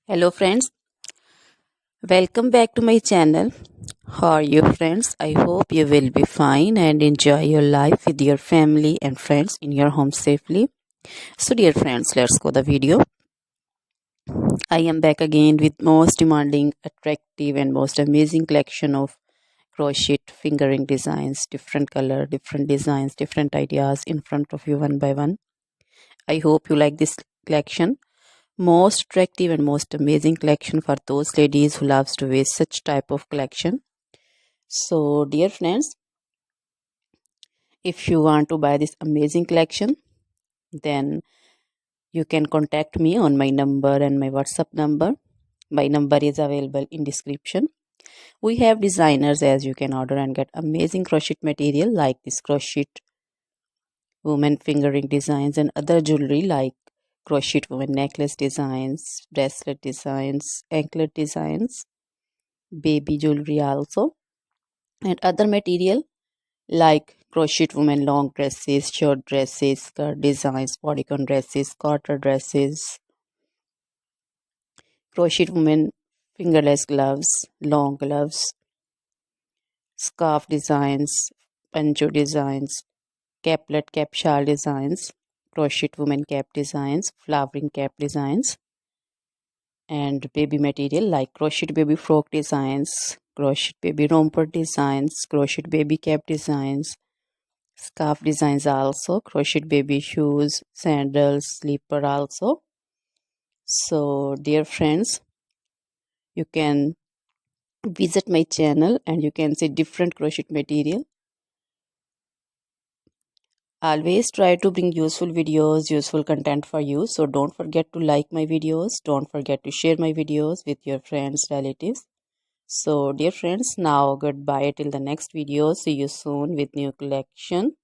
Hello friends, welcome back to my channel. How are you friends? I hope you will be fine and enjoy your life with your family and friends in your home safely. So dear friends, let's go the video. I am back again with most demanding, attractive and most amazing collection of crochet fingering designs, different color, different designs, different ideas in front of you one by one. I hope you like this collection. Most attractive and most amazing collection for those ladies who loves to wear such type of collection. So dear friends, if you want to buy this amazing collection, then you can contact me on my number and my WhatsApp number. My number is available in description. We have designers as you can order and get amazing crochet material like this crochet woman fingering designs and other jewelry like crochet woman necklace designs, bracelet designs, anklet designs, baby jewelry also, and other material like crochet women long dresses, short dresses, skirt designs, bodycon dresses, quarter dresses, crochet women fingerless gloves, long gloves, scarf designs, pancho designs, caplet cap shawl designs, crochet women cap designs, flowering cap designs, and baby material like crochet baby frock designs, crochet baby romper designs, crochet baby cap designs, scarf designs also, crochet baby shoes, sandals, slipper also. So dear friends, you can visit my channel and you can see different crochet material. Always try to bring useful videos, useful content for you. So don't forget to like my videos. Don't forget to share my videos with your friends, relatives. So dear friends, now goodbye till the next video. See you soon with new collection.